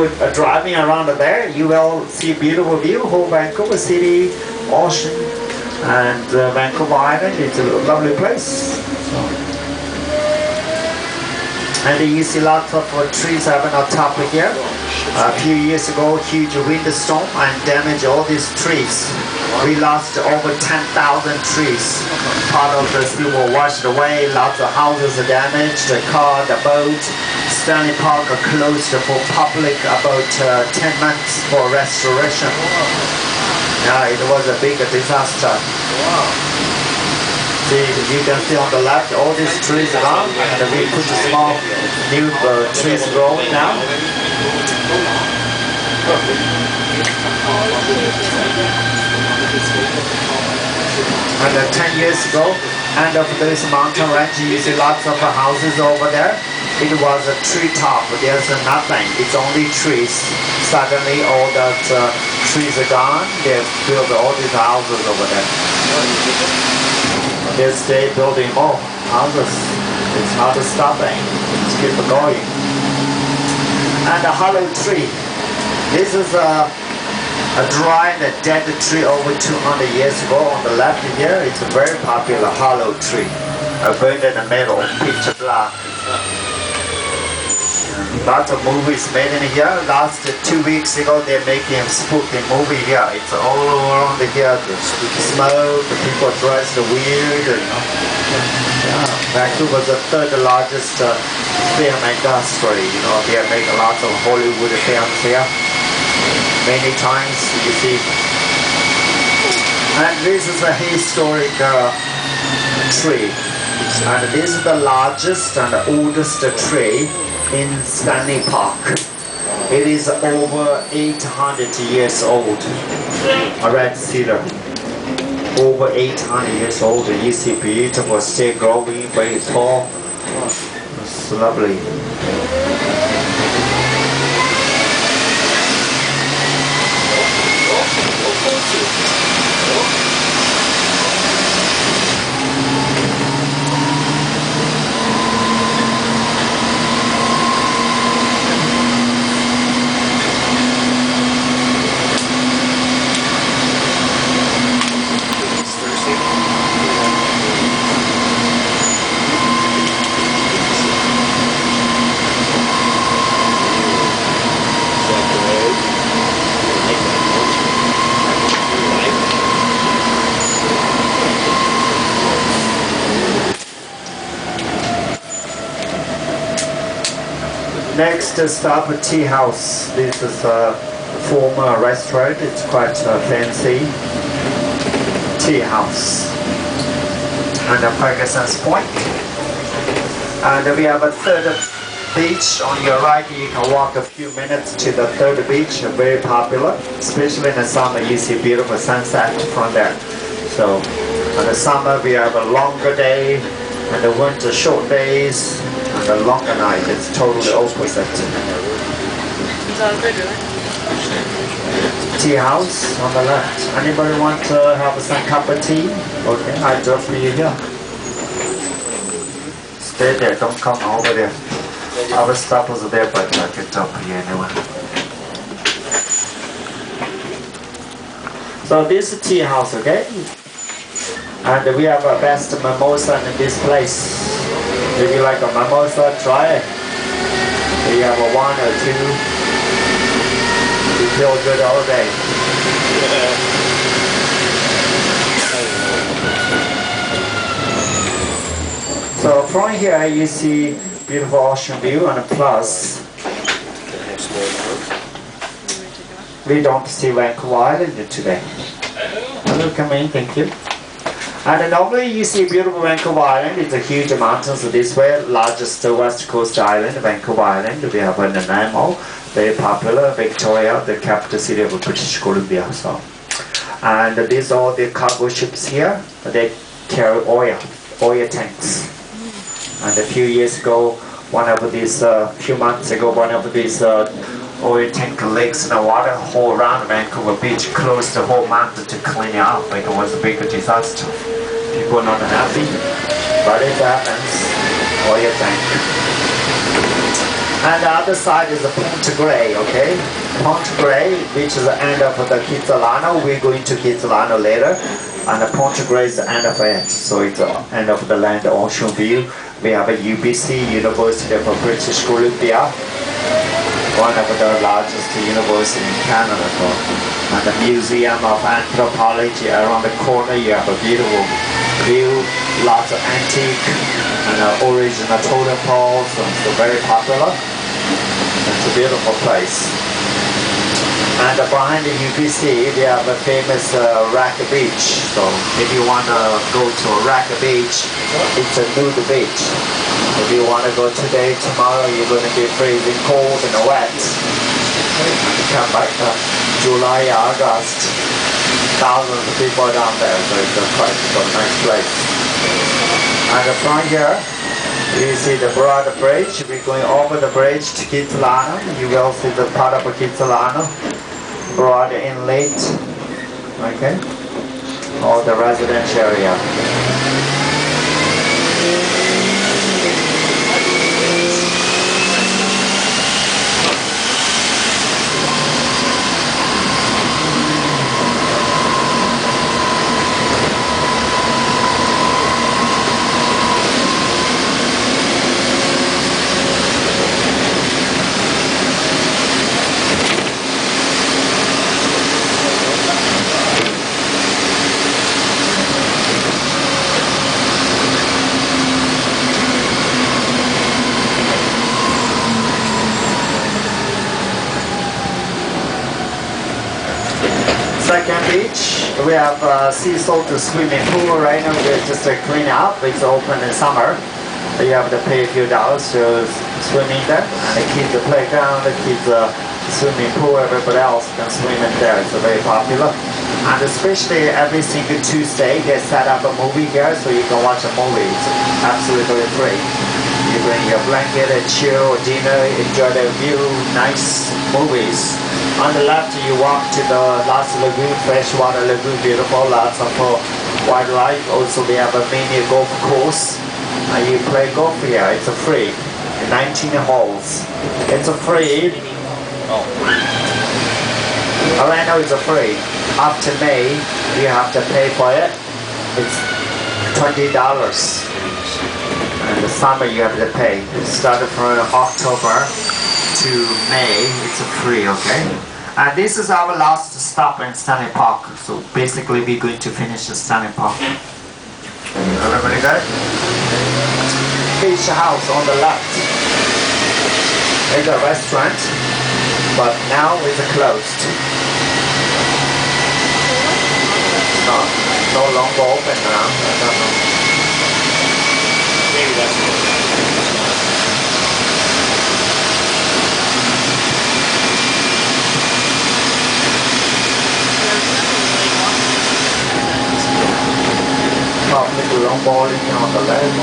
Driving around there, you will see beautiful view, whole Vancouver city, ocean, and Vancouver Island. It's a lovely place. And you see lots of trees having on top of here. A few years ago, huge windstorm and damaged all these trees. We lost over 10,000 trees. Part of the Seawall washed away, lots of houses are damaged, the car, the boat. Stanley Park are closed for public about 10 months for restoration. Yeah, it was a big disaster. See, you can see on the left, all these trees are gone, and we put the small new trees growing now. And 10 years ago, end of this mountain range, you see lots of houses over there. It was a tree top, there's nothing, it's only trees. Suddenly all that trees are gone, they built all these houses over there. They stay building more houses. It's not stopping, it's keep going. And a hollow tree. This is a dry and a dead tree over 200 years ago. On the left here, it's a very popular hollow tree. Burned in the middle, pitch black. Lots of movies made in here. Last 2 weeks ago, they're making a spooky movie here. It's all around here. The smoke, the people dressed weird. You know. Yeah. Vancouver's the third largest film industry. You know, they make lots of Hollywood films here. Many times you see. And this is a historic tree. And this is the largest and the oldest tree in Stanley Park. It is over 800 years old. A red cedar. Over 800 years old. You see beautiful, still growing, very tall. It's lovely. Next stop a tea house. This is a former restaurant. It's quite fancy tea house. And Ferguson's Point. And we have a third beach on your right. You can walk a few minutes to the third beach. Very popular, especially in the summer. You see beautiful sunset from there. So in the summer we have a longer day, and the winter short days. And the longer night, it's totally opposite. Tea house on the left. Anybody want to have some cup of tea? Okay, I drop for you here. Stay there, don't come over there. Our stuff was there, but I can drop for you anyway. So this is tea house, okay? And we have a best mimosa in this place. If you like a mimosa, try it. If you have a 1 or 2, you feel good all day. So from here you see beautiful ocean view, and plus we don't see Vancouver Island today. Hello, come in, thank you. And normally you see beautiful Vancouver Island. It's a huge mountains this way, largest west coast island, Vancouver Island. We have an animal, very popular, Victoria, the capital city of British Columbia. So, and these are the cargo ships here. They carry oil tanks. And a few years ago, few months ago, one of these oil tank leaks in the water, whole around Vancouver Beach, closed the whole mountain to clean it up. It was a big disaster. People not happy, but it happens. Oil tank. And the other side is the Pont Grey, okay? Pont Grey, which is the end of the Kitsilano. We're going to Kitsilano later. And the Pont Grey is the end of it. So it's the end of the land ocean view. We have a UBC, University of British Columbia. One of the largest universities in Canada. And the Museum of Anthropology around the corner. You have a beautiful view, lots of antique and original totem poles. So it's very popular. It's a beautiful place. And behind the UBC, we have a famous Rack Beach. So if you want to go to Rack Beach, it's a nude beach. If you want to go today, tomorrow, you're going to be freezing cold and wet. You come back July, August, thousands of people down there. So it's quite a nice place. And from here, you see the broad bridge. We're going over the bridge to Kitsilano. You will see the part of Kitsilano. Broad inlet, okay, or the residential area. Second beach, we have Seawall to swimming pool. Right now we're just clean up. It's open in summer. You have to pay a few dollars to swimming there. And the kids playground, the kids swimming pool, everybody else can swim in there. It's very popular. And especially every single Tuesday they set up a movie here so you can watch a movie. It's absolutely free. You bring your blanket, a chill, dinner, enjoy the view, nice movies. On the left, you walk to the last lagoon, freshwater lagoon, beautiful, lots of wildlife. Also, we have a mini golf course. And you play golf here, it's free. 19 holes. It's free. Right now it's free. After May, you have to pay for it. It's $20. And the summer you have to pay. It started from October to May, it's free, okay? And this is our last stop in Stanley Park. So basically we're going to finish the Stanley Park. Everybody got it? Beach house on the left. It's a restaurant, but now it's closed. No longer open now. I don't know. Maybe that's it. Public long bowling on the left.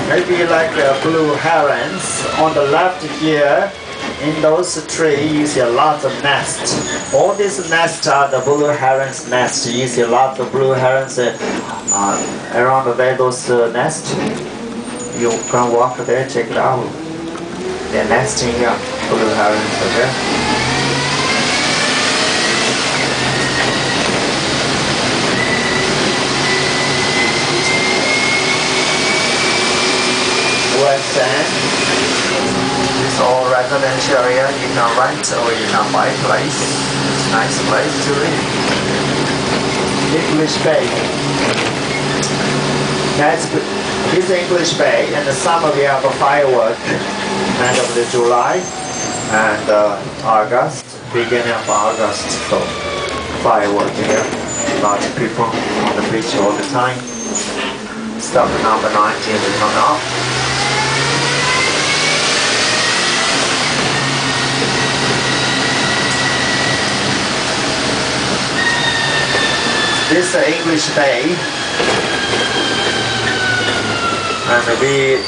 Maybe like blue herons. On the left here, in those trees, you see a lot of nests. All these nests are the blue herons' nests. You see a lot of blue herons around there, those nests. You can walk there, check it out. They're nesting here, blue herons, okay? West End. It's all residential area. You can rent or you can buy place. It's a nice place to live. English Bay. This English Bay. In the summer we have a firework. End of the July and August. Beginning of August. So firework here. Lots of people on the beach all the time. Stop at number 19 to come out. This is English Bay, and we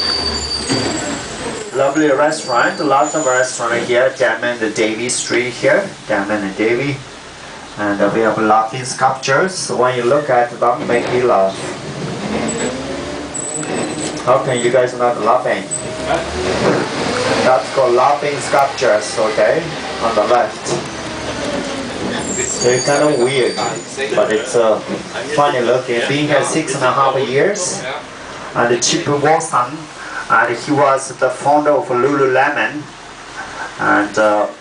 lovely restaurant. Lots of restaurant here. Damon and Davy Street here. Damon and Davy. And we have laughing sculptures. So when you look at them, make you laugh. How can you guys not laughing? That's called laughing sculptures, okay? On the left. They're kind of weird, but it's funny looking. Been here 6.5 years. And Chip Watson, and he was the founder of Lululemon. And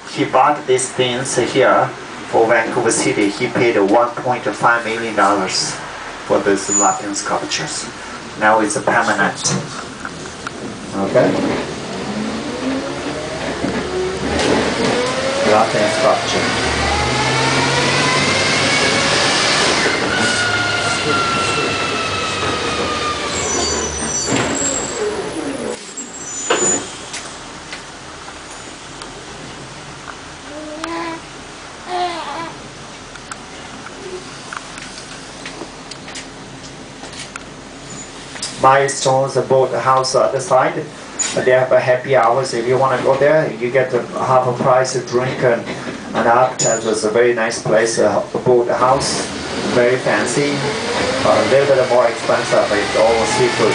he bought these things here for Vancouver City. He paid $1.5 million for these laughing sculptures. Now it's permanent. Okay? Laughing sculpture. Milestones bought a house on the side. They have a happy hours. If you want to go there, you get a half a price of drink and appetizer. It's a very nice place. Bought a house, very fancy, a little bit more expensive. It's all seafood.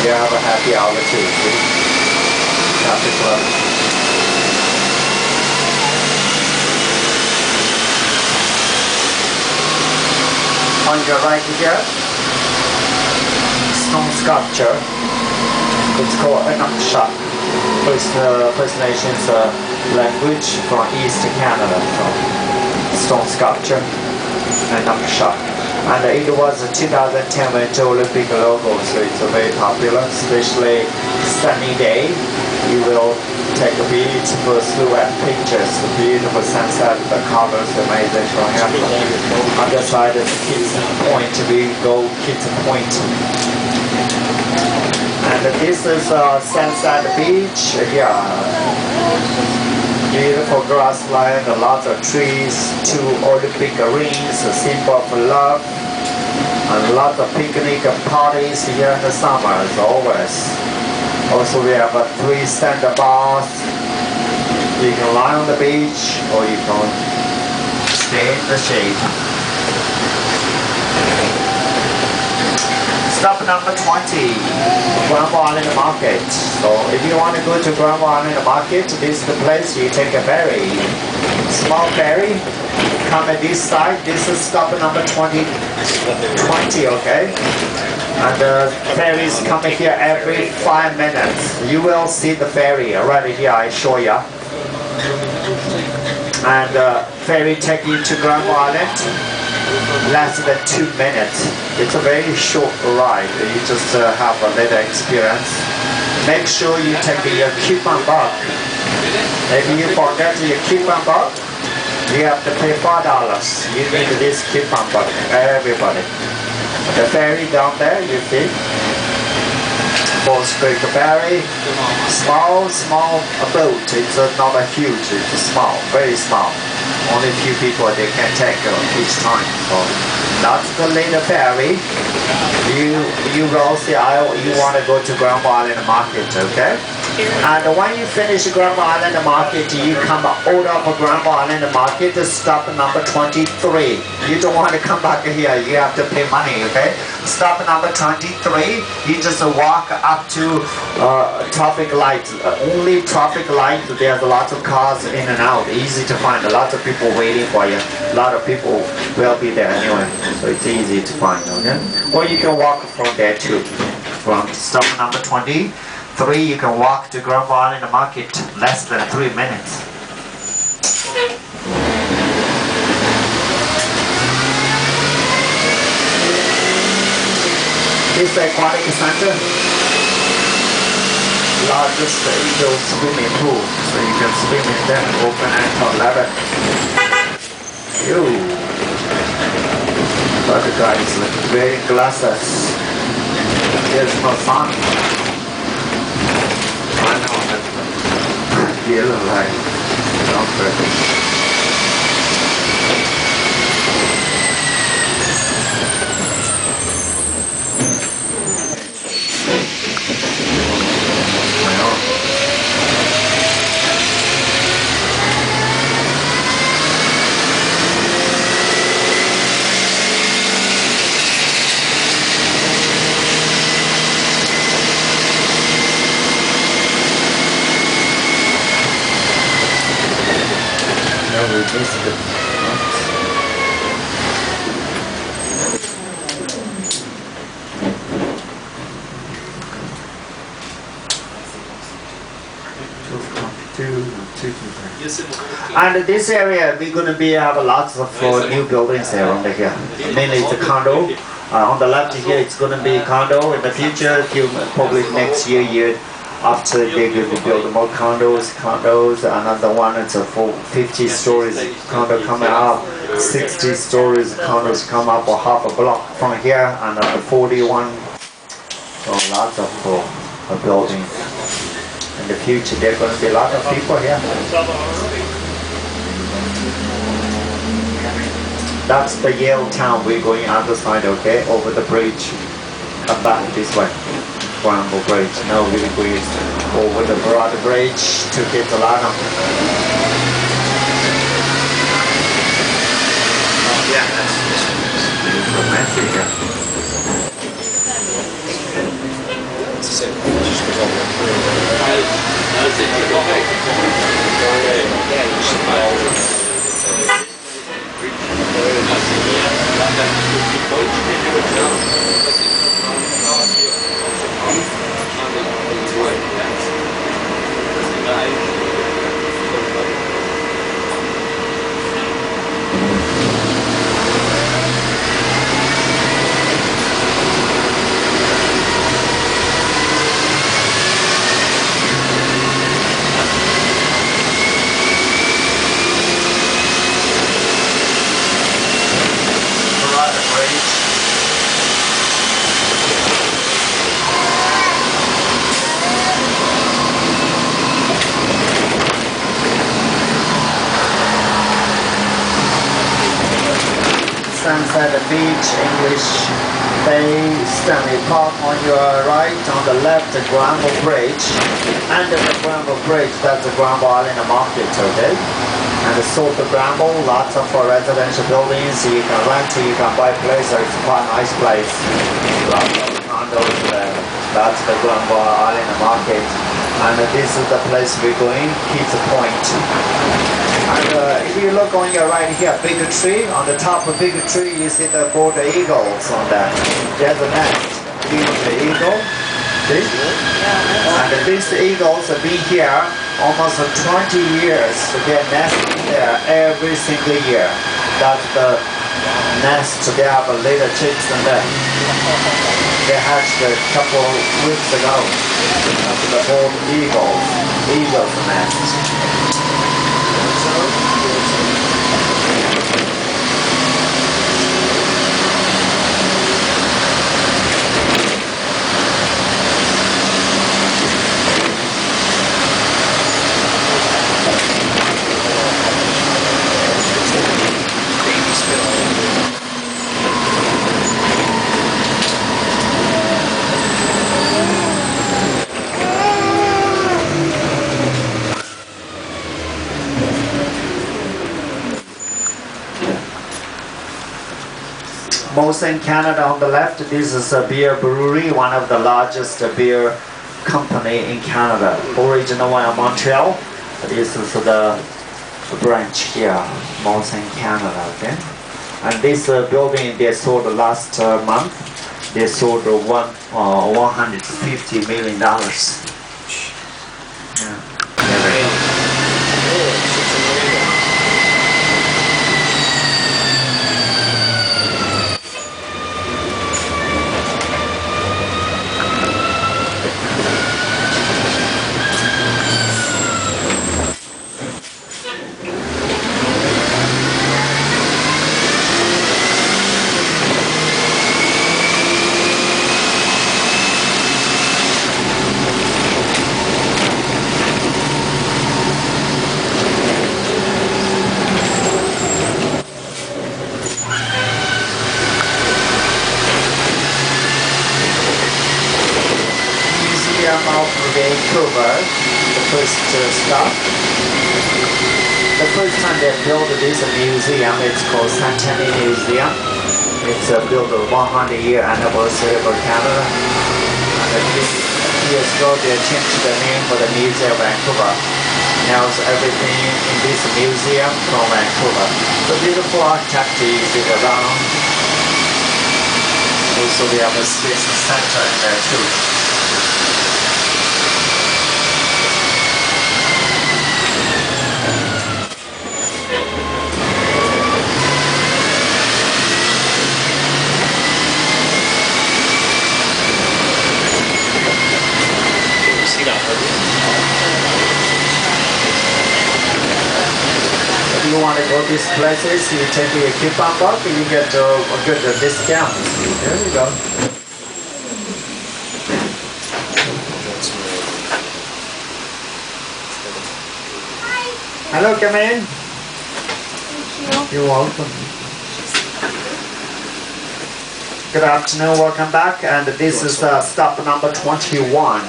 They have a happy hour too. Happy club. On your right here, stone sculpture. It's called a nakshak. First Nations language from East Canada. So stone sculpture, a nakshak. And it was a 2010 Winter Olympic logo, so it's very popular, especially sunny day. You will take a beautiful silhouette pictures, beautiful sunset, the colors amazing from here. Other side is Kids Point, we go Kids Point. And this is Sunset Beach, yeah. Beautiful grassland, lots of trees, 2 Olympic rings, a symbol of love, and lots of picnic parties here in the summer as always. Also we have 3 stand-up bars. You can lie on the beach or you can stay in the shade. Stop number 20, Granville Island Market. So if you want to go to Granville Island Market, this is the place you take a ferry. Small ferry, come at this side. This is stop number 20, okay? And the ferries come here every 5 minutes. You will see the ferry right here, I show you. And ferry take you to Granville Island. Less than 2 minutes. It's a very short ride. You just have a little experience. Make sure you take your coupon book. If you forget your coupon book, you have to pay $4. You need this coupon book, everybody. The ferry down there, you see. Ball Street ferry, small boat. It's not a huge, it's small, very small. Only few people they can take each time. So that's the little ferry. You roll the aisle. You want to go to Granville Island Market, okay? And when you finish Granville Island Market, you come out of Granville Island Market to stop number 23. You don't want to come back here. You have to pay money, okay? Stop number 23. You just walk up to traffic lights. Only traffic light. There's lots of cars in and out. Easy to find. A lot of people waiting for you. A lot of people will be there anyway. So it's easy to find, okay? Or you can walk from there too. From stop number 23, you can walk to Granville Island Market less than 3 minutes. This is the aquatic center. Largest indoor swimming pool, so you can swim in there, open until 11. Ew. But the guys wearing glasses. There's no sun. I know that. Yellow light. Don't This is the, and this area we're going to be have lots of new buildings there under here. Mainly it's a condo. On the left here it's going to be condo. In the future, probably next year after they're going to build more condos. Another one it's a 50 stories condo coming up. 60 stories condos come up, or half a block from here, and 41. So lots of buildings. In the future, there are going to be a lot of people here. That's the Yale town. We're going other side, okay? Over the bridge. Come back this way. Granville Bridge. Now we're going over the broad bridge to get to Lana. Yeah, that's romantic here. Sunset Beach, English Bay, Stanley Park on your right, on the left the Granville Bridge, and the Granville Bridge, that's the Granville Island Market, okay? And the south of Granville, lots of residential buildings, you can rent, you can buy place, it's quite a nice place. Lots of condos there. That's the Granville Island Market. And this is the place we're going, Pizza Point. And if you look on your right here, bigger tree, on the top of bigger tree you see the border eagles on that. There's a nest, the eagle. See? And these eagles have been here almost 20 years to get nesting there every single year. That's the nest, they have a little chicks in there. They hatched a couple weeks ago. That's the old eagle's nest. Molson Canada on the left, this is a beer brewery, one of the largest beer company in Canada. Original one in Montreal. This is the branch here, Molson Canada, okay? And this building they sold last month, they sold $150 million. Yeah. Of Vancouver, the first stop. The first time they built this museum, it's called Stanley Museum. It's built a 100-year anniversary for Canada. And 6 years ago, they changed the name for the Museum of Vancouver. has everything in this museum from Vancouver. The beautiful architecture you see around. Also we have a space center in there too. If you want to go these places, you take your coupon book and you get a good discount. There you go. Hello, come in. Thank you. You're welcome. Good afternoon, welcome back. And this is stop number 21.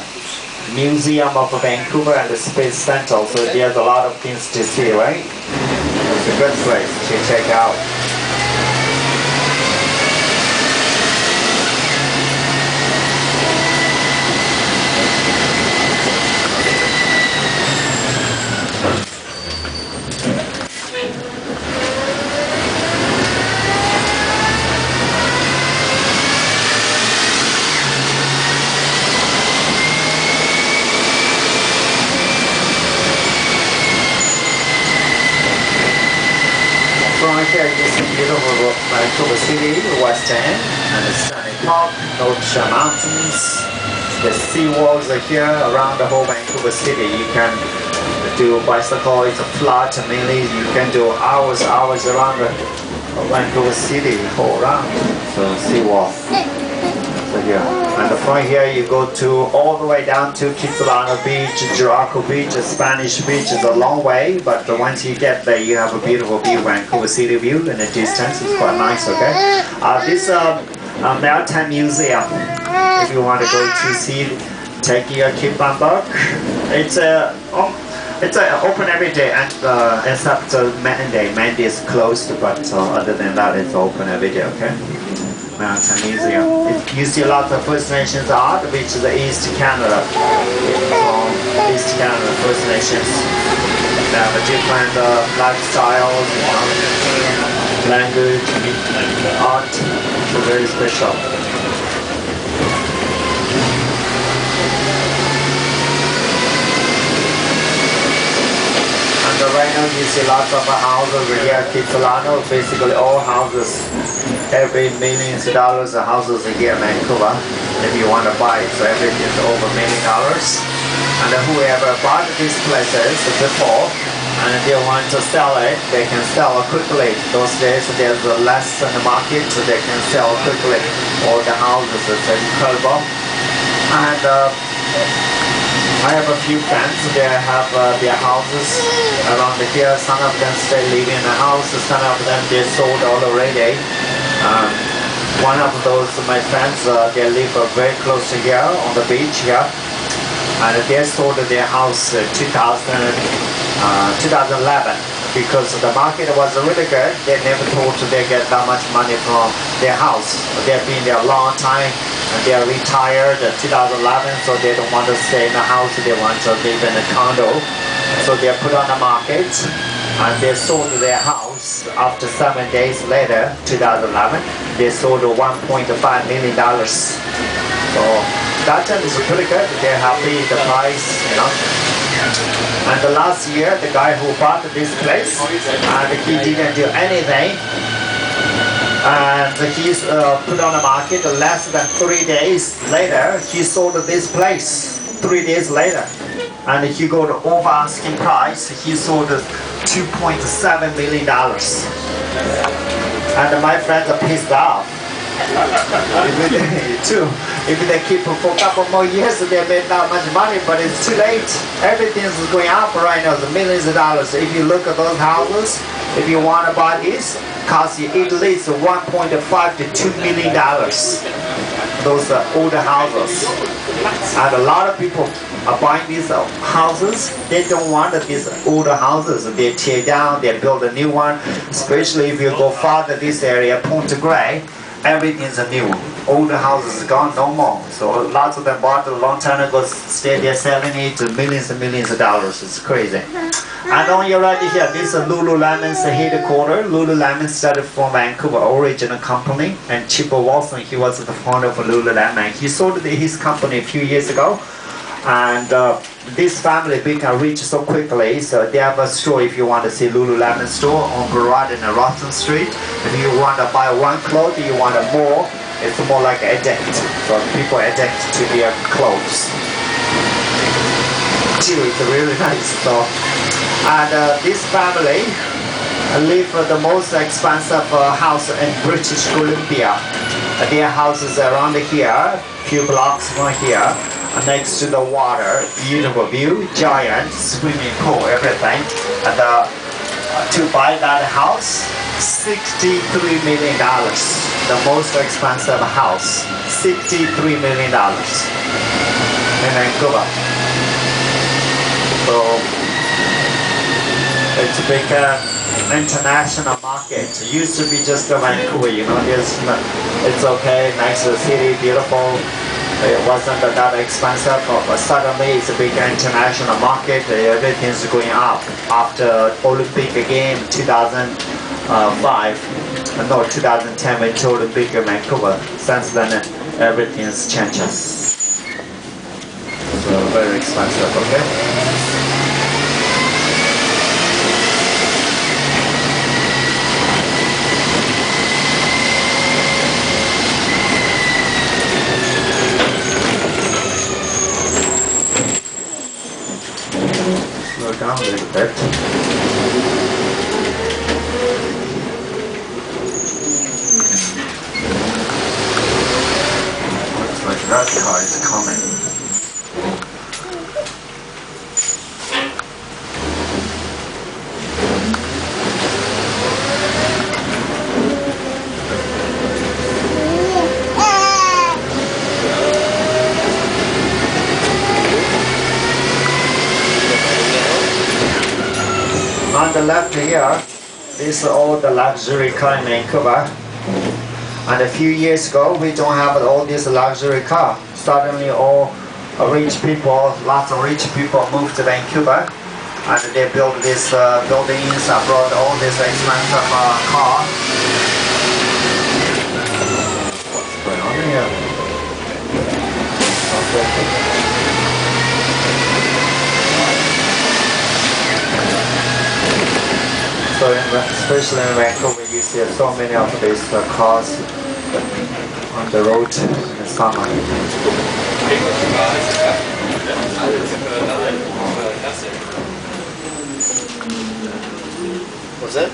Museum of Vancouver and the Space Center. So there's a lot of things to see, right? It's a good place to check out. Right here you see beautiful Vancouver City, West End, and the Stanley Park, Ocean Mountains. The seawalls are here around the whole Vancouver City. You can do bicycle, it's a flat mainly. You can do hours around the Vancouver City, all around. So seawall. So here. And from here you go to all the way down to Kitsilano Beach, Juraco Beach, Spanish Beach. Is a long way, but once you get there you have a beautiful view, Vancouver City view in the distance. It's quite nice, okay? This Maritime Museum, if you want to go to see, take your coupon book. It's open every day and except Monday. Monday is closed, but other than that it's open every day, okay? Maritime Museum. You see a lot of First Nations art, which is the East Canada. From East Canada, First Nations. They have a different lifestyles, language, art. So very special. And right now you see lots of houses here at Kitsilano, basically all houses. Every millions of dollars of houses here in Vancouver, if you want to buy it. So everything is over $1 million. And whoever bought these places before and they want to sell it, they can sell quickly. Those days there's less in the market, so they can sell quickly. All the houses, it's incredible. And I have a few friends, they have their houses around here. Some of them still living in the house, some of them they sold already. One of those, my friends, they live very close to here on the beach here, and they sold their house 2011 because the market was really good. They never thought they get that much money from their house. They've been there a long time and they are retired in 2011, so they don't want to stay in the house, they want to live in a condo. So they put on the market and they sold their house. After 7 days later, 2011, they sold $1.5 million. So that time is pretty good. They're happy with the price, you know. And the last year, the guy who bought this place, and he didn't do anything. And he's put on the market less than 3 days later, he sold this place 3 days later. And he got over asking price, he sold $2.7 million. And my friends are pissed off. If they keep for a couple more years, they made that much money, but it's too late. Everything is going up right now, the millions of dollars. If you look at those houses, if you want to buy this, cost you at least $1.5 to $2 million. Those are older houses. And a lot of people are buying these houses. They don't want these older houses. They tear down, they build a new one. Especially if you go farther this area, Ponte Grey, everything's new. All the houses gone, no more. So lots of them bought a long time ago, stay there selling it to millions and millions of dollars. It's crazy. And on your right here, this is Lululemon's headquarters. Lululemon started from Vancouver, original company, and Chip Robson, he was the founder of Lululemon. He sold his company a few years ago, and this family became rich so quickly. So they have a store. If you want to see Lululemon store on Garage and Robson Street, if you want to buy one clothes, you want more. It's more like addict. So people addict to their clothes. Too, it's really nice. So, and this family live the most expensive house in British Columbia. Their house is around here, few blocks from here, next to the water, beautiful view, giant swimming pool, everything. And to buy that house, $63 million. The most expensive house, $63 million in Vancouver. So it's a big international market. It used to be just Vancouver, you know. It's okay, nice city, beautiful. It wasn't that expensive, but suddenly it's a big international market. Everything's going up after Olympic game 2005. No, 2010 went to Olympic in Vancouver. Since then, everything's changes. So very expensive, okay? Slow down a little bit. Looks like that car is coming. On the left here, this is all the luxury car in Vancouver. And a few years ago, we don't have all this luxury car. Suddenly all rich people, lots of rich people moved to Vancouver. And they built these buildings, brought all this expensive car. What's going on here? Okay. So especially in Vancouver, you see so many of these cars on the road in the summer. What's that?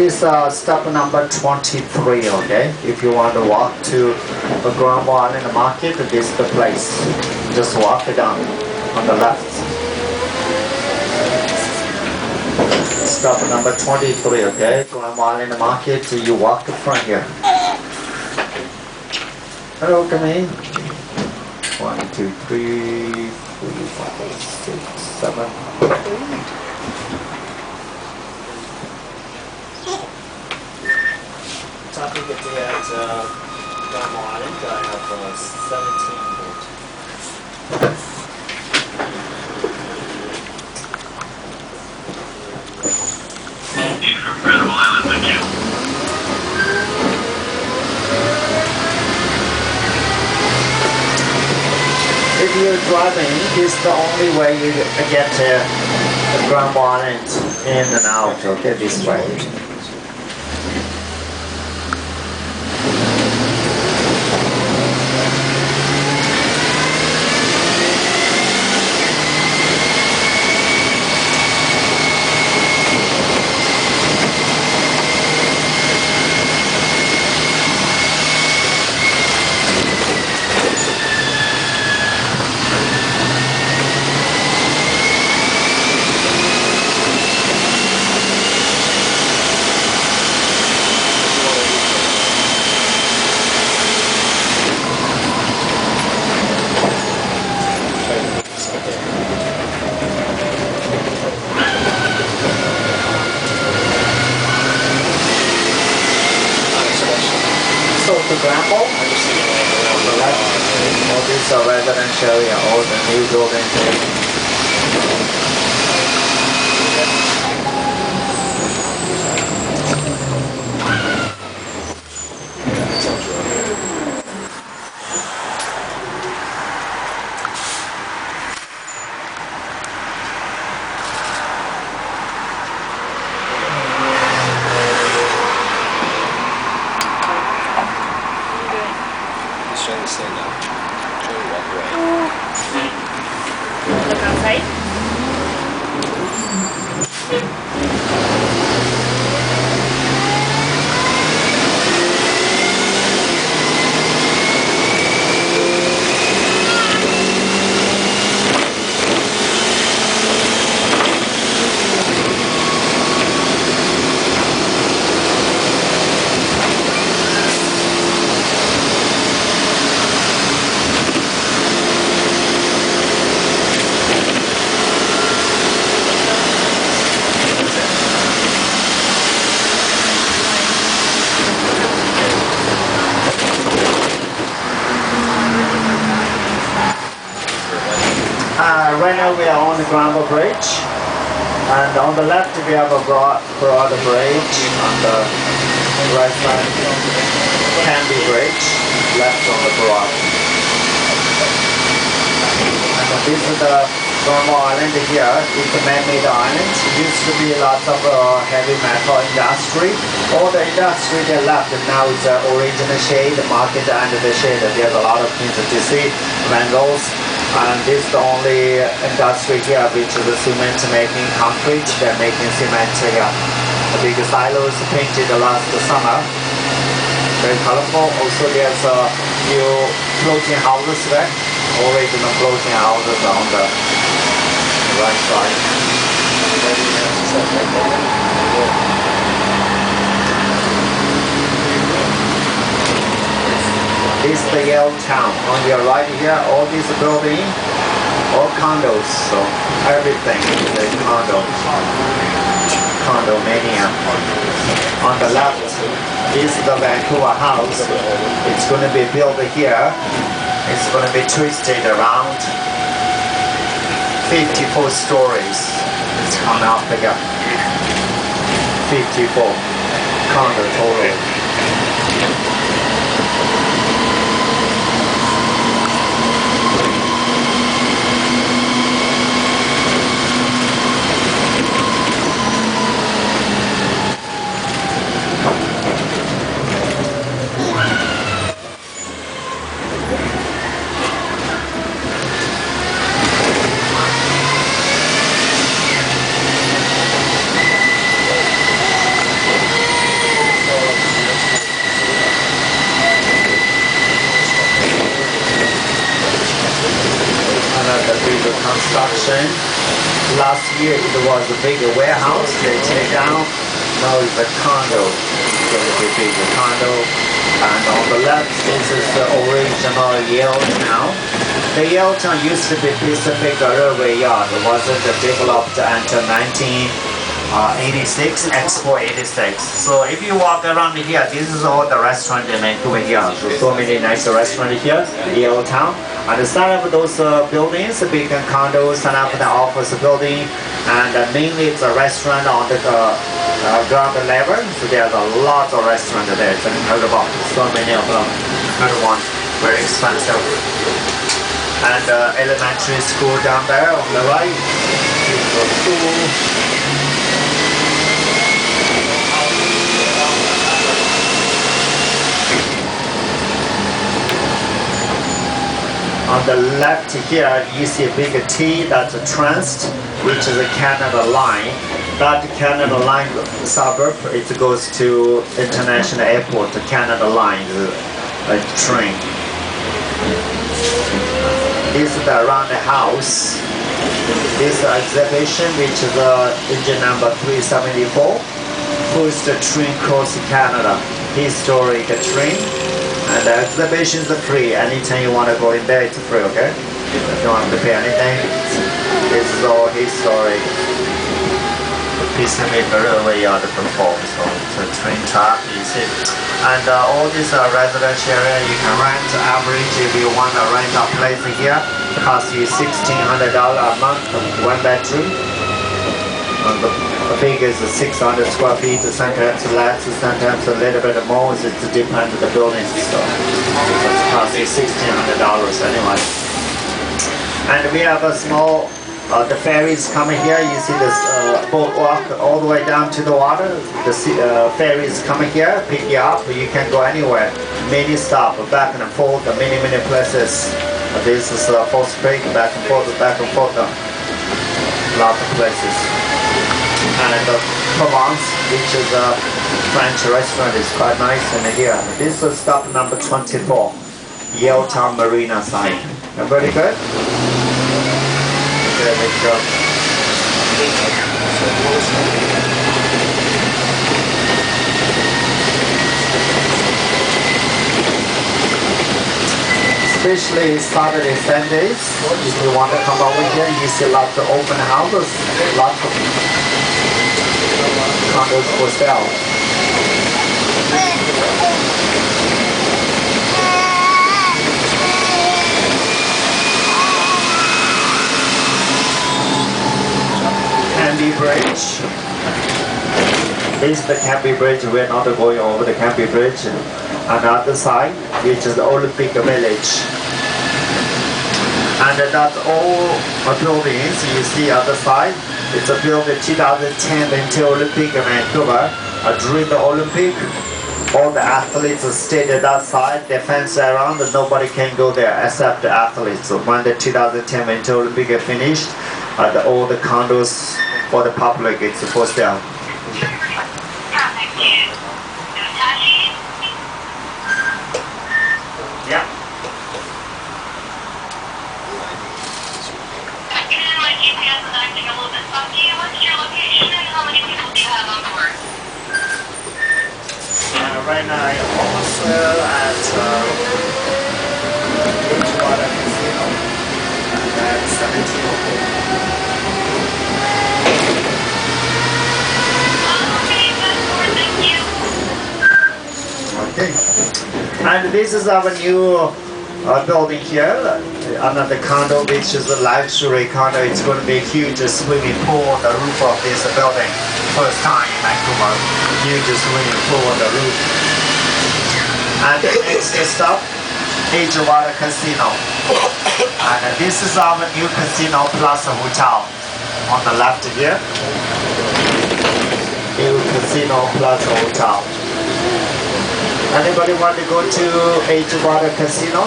This step number 23, okay? If you want to walk to the Granville Island Market, this is the place. Just walk it down on the left. Stop number 23, okay? Granville Island Market, you walk the front here. Hello, come in. 1, 2, 3, 4, 5, 6, 7, 8. Traffic at Granville Island, I have 17 boat. From Granville Island, thank you. If you're driving, this is the only way you get to Granville Island in and out, okay, this way. Granville. All these are residential area, all the new buildings. Trying to stand up. Trying to walk away. Look outside. Right now we are on the Granville Bridge, and on the left we have a broad bridge, on the right side Canby Bridge, left on the broad. And this is the Granville Island here. It's a man-made island. It used to be lots of heavy metal industry. All the industry they left, and now it's the original shade, the market and the shade. There's a lot of things that you see, mangoes. And this is the only industry here which is the cement making, concrete. They're making cement here. The big silos painted last summer. Very colorful. Also there's a few floating houses there. Original floating houses on the right side. This is the Yale town. On your right here, all these buildings, all condos, so everything is a condominium. On the left, this is the Vancouver house. It's going to be built here. It's going to be twisted around 54 stories. It's coming up here. 54 condo total. One of the big construction. Last year it was a big warehouse they take down. Now it's a condo. It's going to be a big condo. And on the left, this is the original Yale Town. The Yale Town used to be Pacific Railway Yard. It wasn't developed until 1986, Expo 86. So if you walk around here, this is all the restaurant in Vancouver here. So many nice restaurants here, Yale Town. And the side of those buildings, big condos, and up the office building, and mainly it's a restaurant on the ground level. So there's a lot of restaurants there. It's incredible. So many of them. Another one, very expensive. And elementary school down there on the right. Beautiful school. On the left here, you see a big T, that's a Trans, which is a Canada line. That Canada line suburb, it goes to International Airport, the Canada line, a train. This is around the house. This exhibition, which is engine number 374, first train across Canada, historic train. And the exhibitions are free. Anytime you want to go in there, it's free, okay? If you don't have to pay anything, this is all historic. The Pacific Railway Yard before, so it's a train track, you see. And all this residential area, you can rent average if you want to rent a place here. It costs you $1,600 a month, one bedroom. And the big is 600 square feet, sometimes less, sometimes a little bit more. It depends on the building and stuff. It costs you $1,600 anyway. And we have a small, the ferries coming here. You see this boardwalk all the way down to the water. The ferries coming here, pick you up. You can go anywhere. Many stop, back and forth, many places. This is False Creek, back and forth. Lots of places. And Provence, which is a French restaurant, is quite nice in here. This is stop number 24, Yale Town Marina side. Very good? There we go. Especially Saturday, Sundays, if you want to come over here, you see lots of open houses, lots of condos for sale. Canby Bridge. This is the Canby Bridge. We're not going over the Canby Bridge. On the other side, which is the Olympic Village. And that's all buildings you see other side. It's a building 2010 Winter Olympic in Vancouver. During the Olympic, all the athletes stayed at that side. They fence around and nobody can go there except the athletes. So when the 2010 Winter Olympic is finished, all the condos for the public it's for sale. Yeah. My GPS is acting a little bit funky. What's your location and how many people do you have on board? Right now I'm almost at W.Georgia Casino at 17. Okay. And this is our new building here, another condo, which is a luxury condo. It's going to be a huge swimming pool on the roof of this building. First time in Vancouver, huge swimming pool on the roof. And the next stop, W.Georgia Casino. And this is our new casino plus a hotel on the left here. New casino plus a hotel. Anybody want to go to W.Georgia Casino?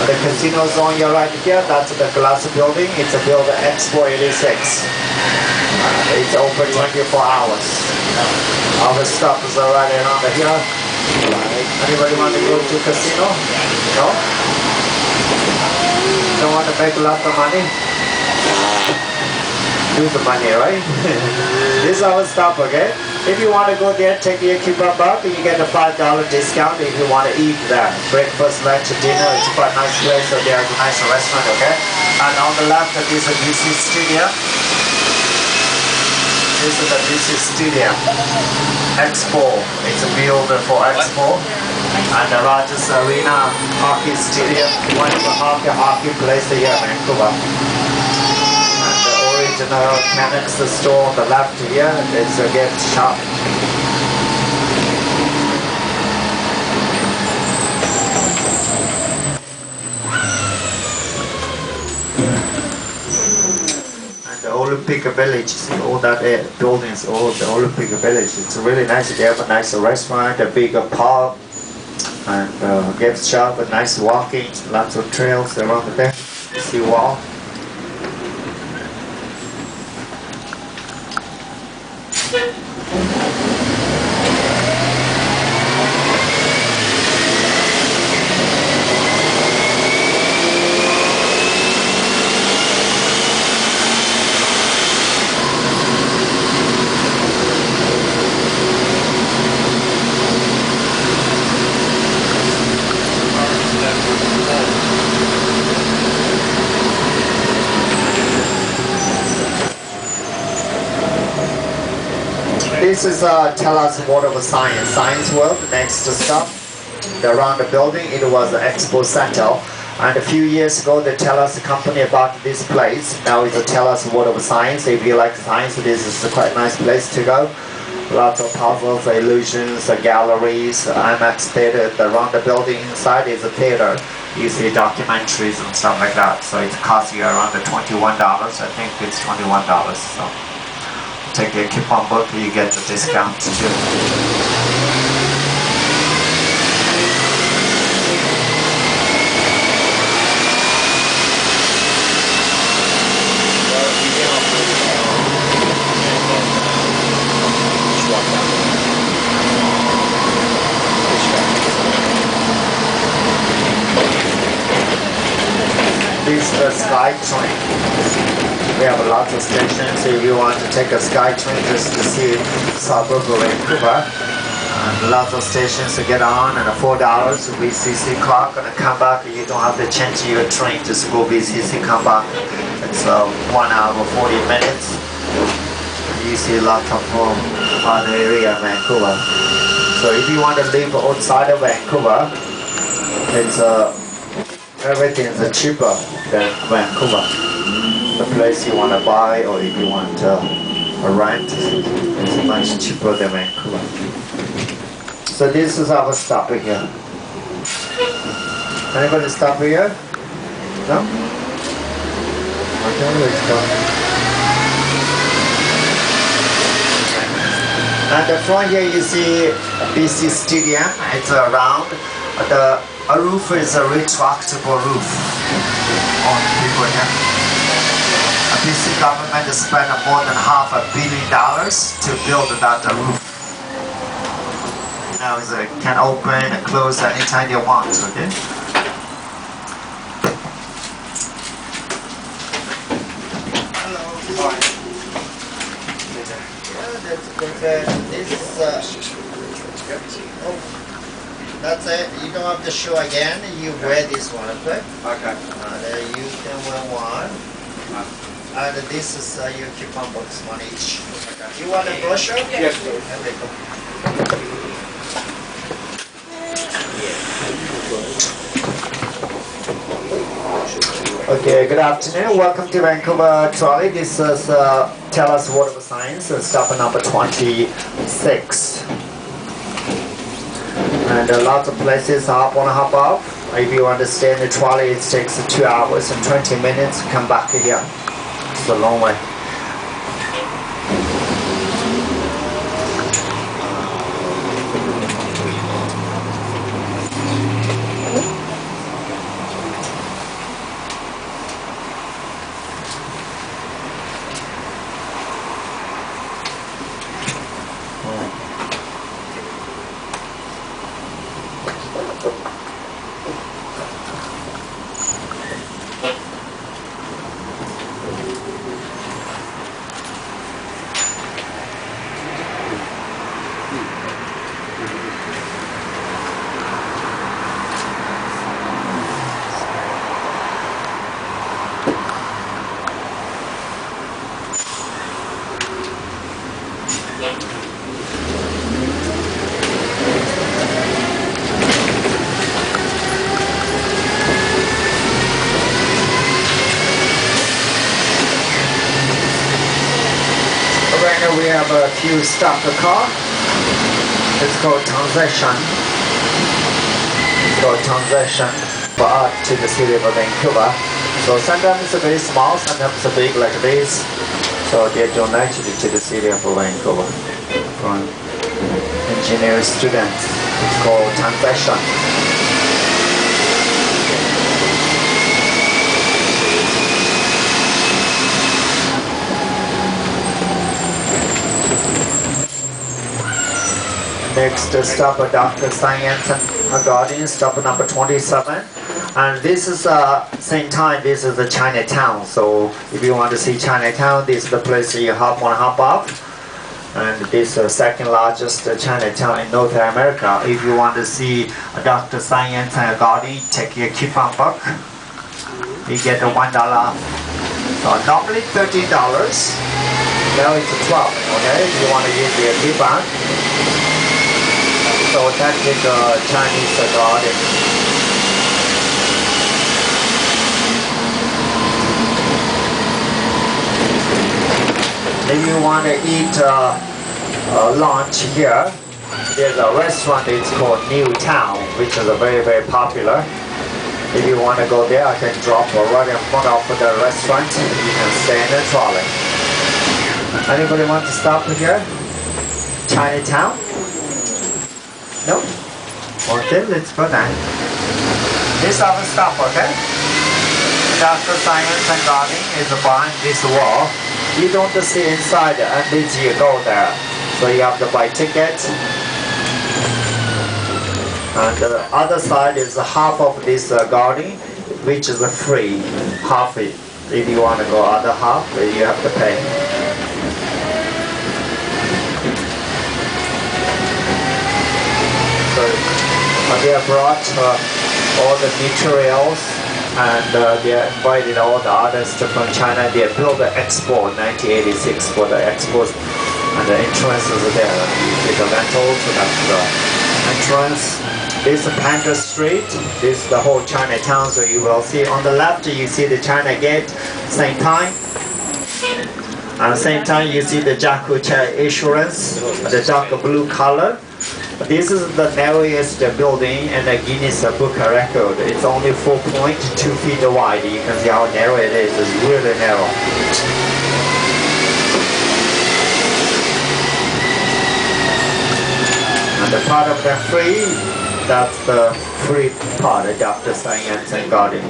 The casino is on your right here. That's the glass building. It's a building Expo 86. It's open 24 hours. Our stuff is right around here. Anybody want to go to casino? No? No? don't want to make a lot of money? Lose the money, right? This is our stop, okay? If you want to go there, take your coupon buck, you get a $5 discount if you want to eat there. Breakfast, lunch, dinner, it's quite a nice place, so there's a nice restaurant, okay? And on the left, this is a BC Stadium. This is the BC Stadium. Expo, it's a build for Expo. And the largest arena hockey stadium, one of the hockey place here in Vancouver. And the original Canucks store on the left here is a gift shop. And the Olympic Village, all that buildings, all the Olympic Village. It's really nice. They have a nice restaurant, a bigger pub. And gift shop, a nice walking, lots of trails around there. Seawall. This is tell us what of science world. Next stop, around the building, it was an expo center. And a few years ago, they tell us a company about this place. Now it's a tell us what of science. If you like science, this is a quite nice place to go. Lots of puzzles, illusions, galleries, IMAX theater. Around the building inside is a theater. You see documentaries and stuff like that. So it costs you around the $21. I think it's $21. So take a coupon book, you get the discount too. This is the Sky Train. We have a lot of stations. If you want to take a Sky Train just to see suburb of Vancouver, and lots of stations to get on, and $4 VCC clock, and come back. You don't have to change your train, just go VCC, come back. It's 1 hour 40 minutes. You see lots of other area in Vancouver. So if you want to live outside of Vancouver, it's everything is cheaper than Vancouver. The place you want to buy, or if you want to rent, is much cheaper than Vancouver. So this is our stop here. Anybody stop here? No? Okay, let's go. And the front here you see BC Stadium. It's round. The roof is a retractable roof on people here. The BC government spent more than $500 million to build that roof. Now it can open and close anytime you want, okay? Hello. Hi. That's it. You don't have to show again. You wear this one, okay? Okay. And you can wear one. And this is your coupon box, one each. Okay. You want a brochure? Yes, please. There we go. Okay, good afternoon. Welcome to Vancouver Trolley. This is Tell Us What of Science, stop number 26. And a lot of places hop on, hop off. If you understand the trolley, it takes 2 hours and 20 minutes to come back here. It's a long way. we have a few stopped car. It's called transition. It's called transition for us to the city of Vancouver. So sometimes it's very small, sometimes it's big like this. So they're donated to the city of Vancouver from engineering students. It's called transition. Next stop, Dr. Science and Garden, stop number 27. And this is same time, this is the Chinatown. So if you want to see Chinatown, this is the place you want to hop up. And this is the second largest Chinatown in North America. If you want to see Dr. Science and Garden, take your coupon book. You get a $1 off. So normally $13. Now it's 12. Okay, if you want to use your coupon. So that is a Chinese garden. If you want to eat lunch here, there's a restaurant, it's called New Town, which is very, very popular. If you want to go there, I can drop right in front of the restaurant. You can stay in the trolley. Anybody want to stop here? Chinatown? No? Okay, let's go then. This is our stop, okay? Dr. Science and Garden is behind this wall. You don't see inside until you go there. So you have to buy tickets. And the other side is half of this garden, which is free. Half it. If you want to go other half, you have to pay. They have brought all the materials and they invited all the artists from China. They built the expo in 1986 for the expos, and the entrance is there. You see the rental, so that's the entrance. This is Panda Street. This is the whole Chinatown, so you will see on the left you see the China Gate, same time. At the same time you see the Jacucha Insurance, the dark blue color. This is the narrowest building in the Guinness Book Record. It's only 4.2 feet wide. You can see how narrow it is. It's really narrow. And the part of the free, that's the free part of Dr. Science and Garden.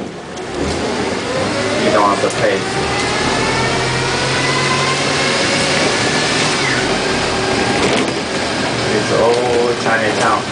You don't have to pay. It's all Chinatown.